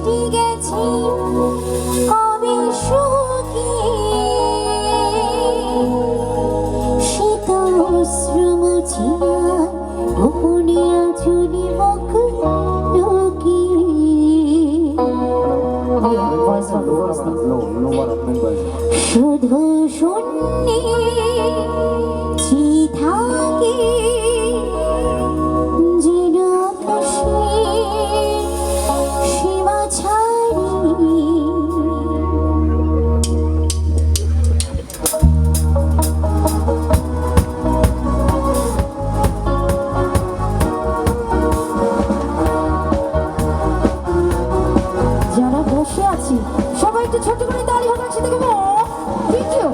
বৃষ্টি গেছে কবে শুকিয়ে শীত শ্রম ছিনা গোপনে আঁচলে মুখ শুধু শূন্যে চেয়ে থাকে যেন সীমা ছাড়ি যারা বসে আছি সবাই একটু ছোট করে তালি হবে একসাথে দেবো থ্যাংক ইউ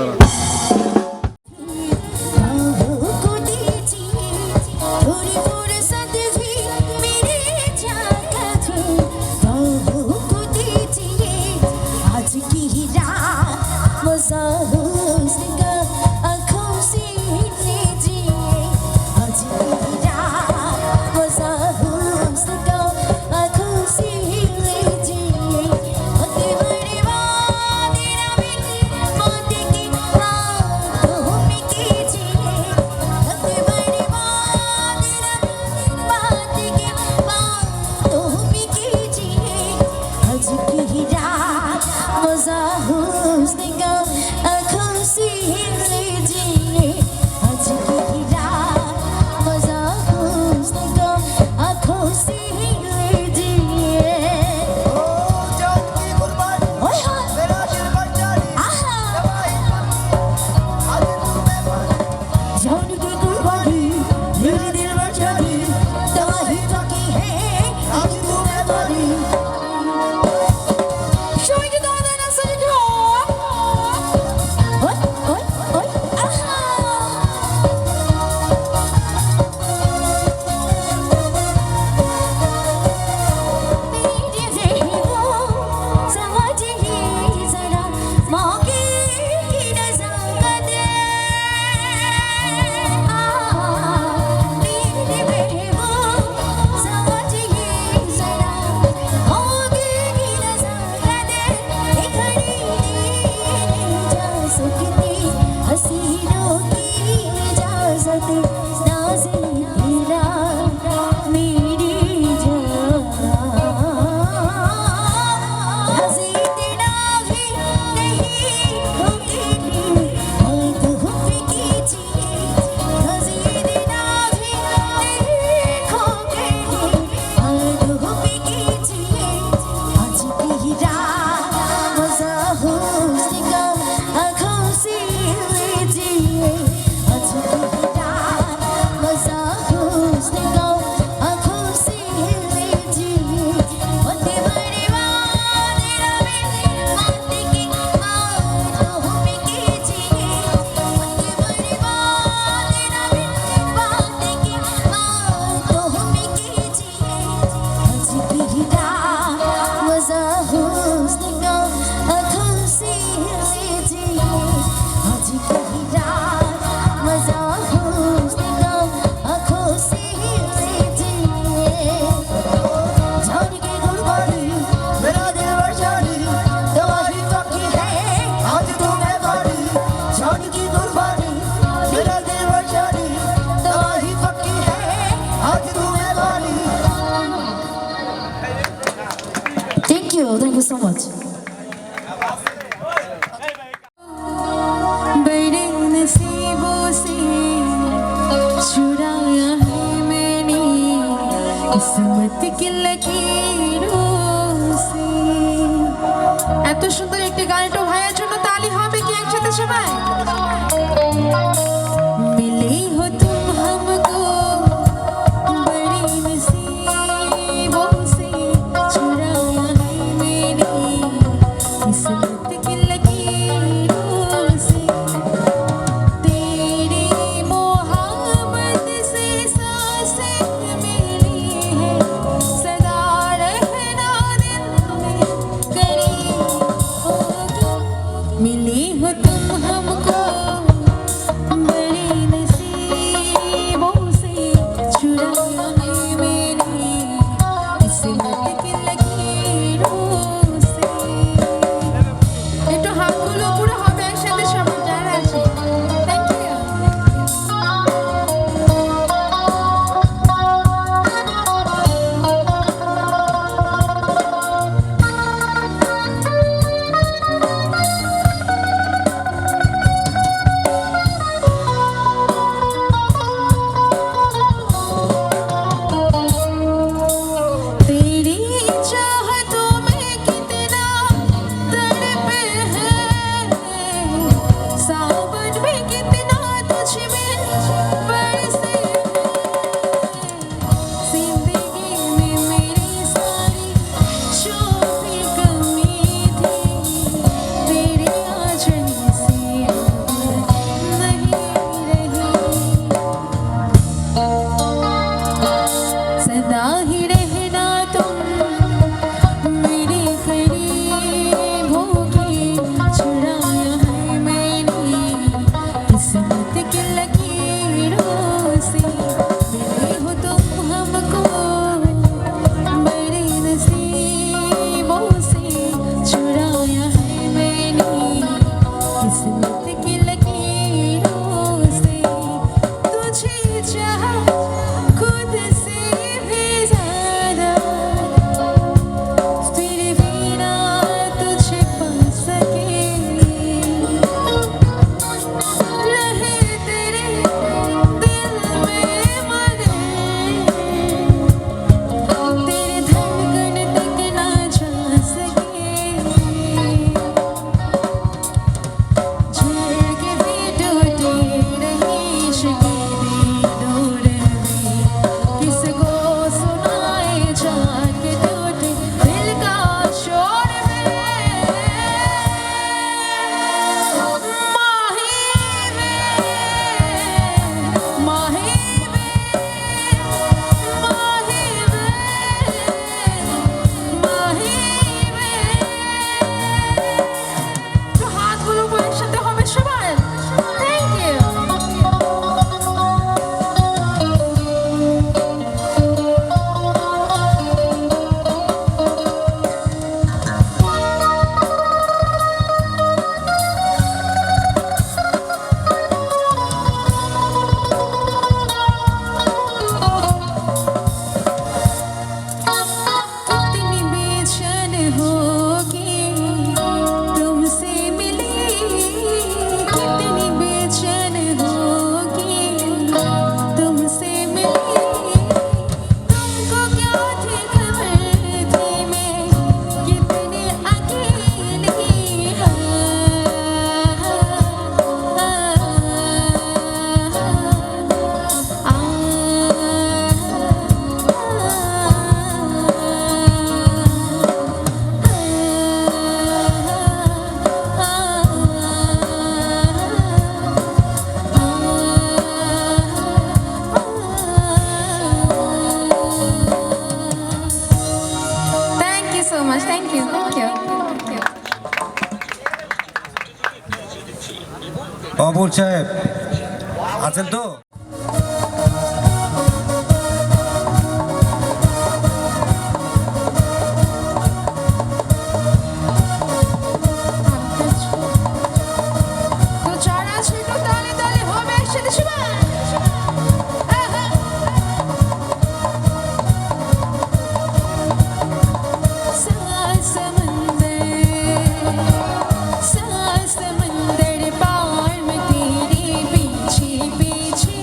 দাঁড়া। Thank you so much. बड़े नसीबों से चुराया है मैंने किस्मत की लकीरों से। এত সুন্দর একটি গান, একটু ভাইয়ের জন্য তালি হবে কি একসাথে সবাই? मिले हो तुम हमको बड़ी नसीबों से चुराया है मैंने किस्मत की लकीरों से। तेरी मोहब्बत से सांसें मिली है, सदा रहना दिल में करीब होगी। मिली हो तुम हमको बड़ी नसीबों से चुराया है मैंने किस्मत की लकीरों से। একটু হাতগুলো পুরো হবে একসাথে সবাই যারা আছে। Thank you. तेरी चाहतों में कितना तड़पे हैं, सावन में कितना तुझ में बरसे हैं। जिंदगी में मेरी सारी जो भी कमी थी, तेरे आ जाने से বাবুল সাহেব আছেন তো? তো যারা আছে একটু তালে তালে হবে একসাথে সবাই समंदर पार में तेरे पीछे पीछे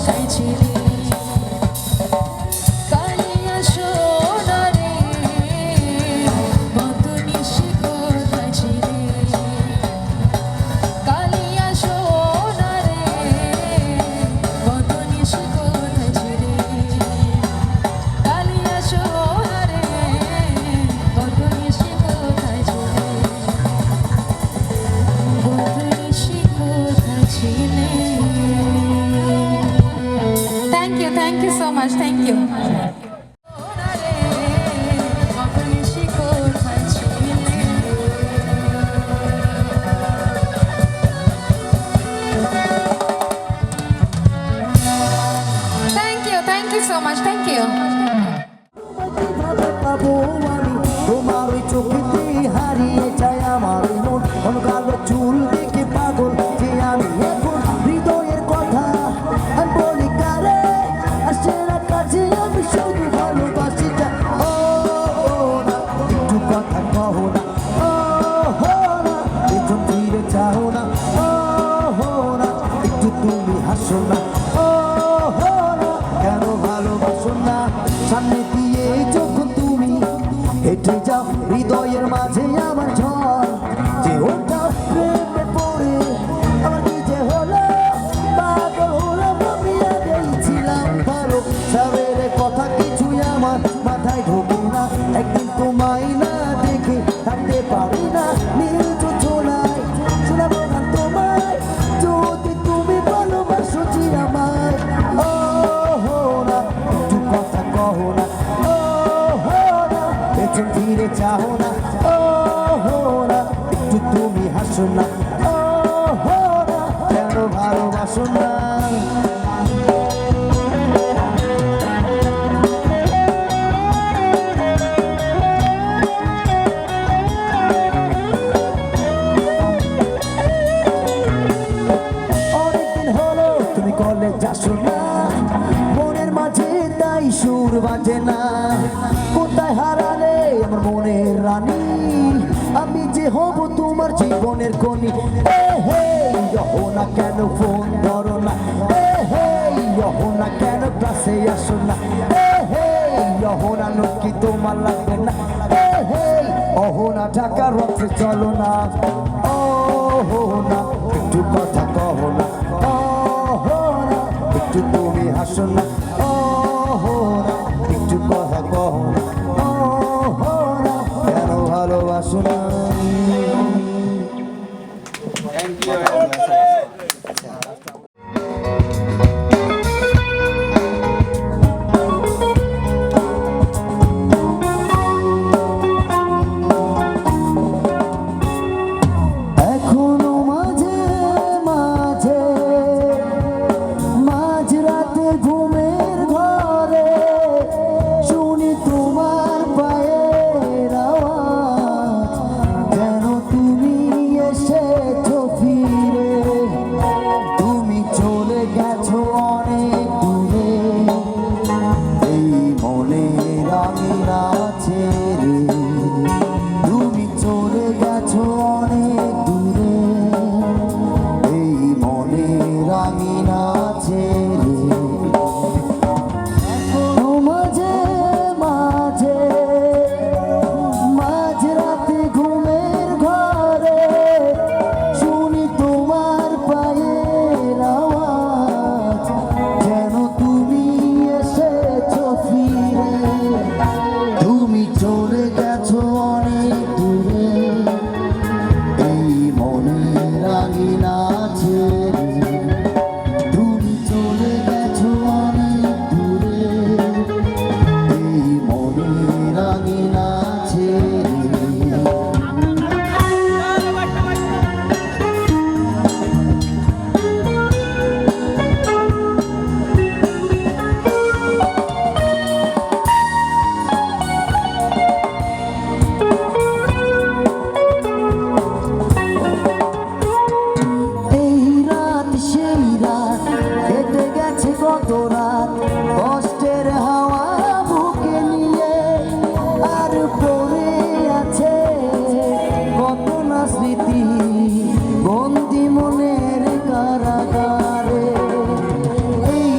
চাইছি রে কালিয়া সোনারে কত নিশি কোথায় ছিলে কালিয়া সোনারে কত নিশি কোথায় ছিলে কালিয়া সোনারে কত নিশি কোথায় ছিলে কত নিশি কোথায় ছিলে Thank you so much. Thank you. Thank you so much. Thank you. কিভাবে পাবো আমি তোমার ওই চোখেতে হারিয়ে যায় আমার মন কোন কালো চুল দেখে পাগল যে আমি এখন হৃদয়ের কথা আমি বলি কারে আসে না কাছে আমি শুধু ভালোবাসি যা ও না একটু কথা কহো না ও না পেছন ফিরে চাও না ও না একটু তুমি হাসো না ও না কেন ভালোবাসো না সামনে দিয়ে যখন তুমি হেঁটে যাও হৃদয়ের মাঝে আমার ঝড় যে ওটা প্রেমে পড়ে আমার নিজে হলো পাগল হলো আমি আগেই ছিলাম ভালো সাবের কথা কিছুই আমার মাথায় ঢোকে না একদিন তোমায় না দেখে থাকতে পারি না নীল চোলায় শোনাবো গান তোমায় যদি তুমি ভালোবাসো যে আমায় ও না একটু কথা কহো না না পেছন ফিরে চাও না না একটু তুমি হাসো না না কেন ভালোবাসো না অনেকদিন হলো তুমি কলেজ আসো না মনের মাঝে তাই সুর বাজে না কোথায় হারালে আমার মনের রানী আমি যে হব তোমার জীবনের কনি হে না কেন ফোন ধরো না হে না কেন ক্লাসে আসো না হে না নকি তোমার লাগবে না হে না ঢাকার রথে চলো না না একটু কথা কহো না না একটু তুমি হাসো না না একটু কথা কহো না না কেন ভালোবাসো না এখনো মাঝে মাঝে মাঝরাতে ঘুমের ঘরে শুনি তোমার পায়ের আওয়াজ যেন তুমি এসেছো ফিরে তুমি চলে গেছো অনেক দূরে এই মনের আমিরা ছেড়ে তুমি চলে গেছো অনেক দূরে এই মনের আমিরা ছেড়ে এখনো মাঝে মাঝে মাঝরাতে ঘুমের ঘরে শুনি তোমার পায়ের আওয়াজ যেন তুমি এসেছো ফিরে তুমি চলে গেছো অনেক দূরে এই মনের রাঙিনা ছেড়ে তুমি চলে গেছো অনেক দূরে এই মনের রাঙিনা ছেড়ে এই রাত সেই রাত কেটে গেছে কত রাত কষ্টের হাওয়া বুকে নিয়ে আর পড়ে আছে কত না স্মৃতি বন্দি মনের কারাগারে এই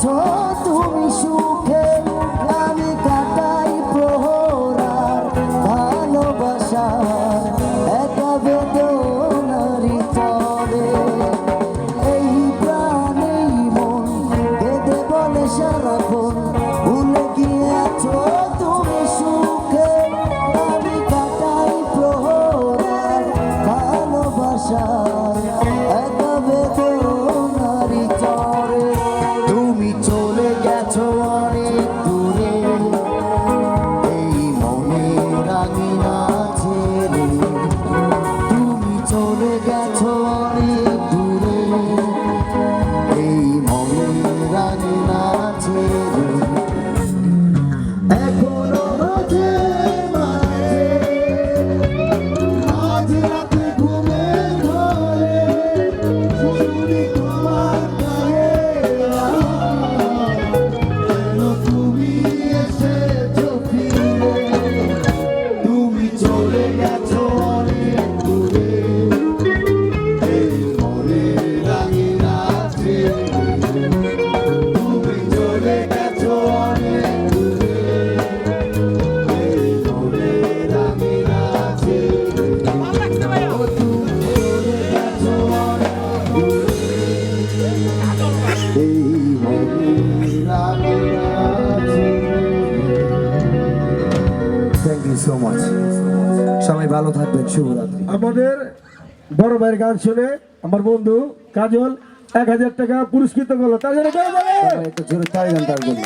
গেছো তুমি সুখে আমি কাটাই প্রহরার ভালোবাসার একা বেদনারি তরে এই প্রাণ এই মন কেঁদে বলে সারাক্ষণ ভুলে গিয়েছো তুমি সুখে আমি কাটাই প্রহরার ভালোবাসার একা বেদনারি তরে তুমি চলে গেছো অনেক দূরে এই মনের আঙিনা ছেড়ে তুমি চলে গেছো অনেক দূরে এই মনের আঙিনা ছেড়ে এখনো মাঝে মাঝে আজ রাতে ঘুমে ঘরে শুনি তোমার গায়ে কেন তুমি এসেছো ফিরে তুমি চলে গেছো অনেক দূরে এই মনের আঙিনা ছেড়ে তুমি চলে গেছো অনেক দূরে এই মনের আঙিনা ছেড়ে ও তুমি চলে গেছো অনেক দূরে এই মনের আঙিনা থ্যাংক ইউ সো মাচ সবাই ভালো থাকবেন শুভরাত্রি আমাদের বড় ভাইয়ের গান শুনে আমার বন্ধু কাজল 1000 টাকা পুরস্কৃত করলো তার জন্য কেউ বলে একটু জোরে তাই গান তার জন্য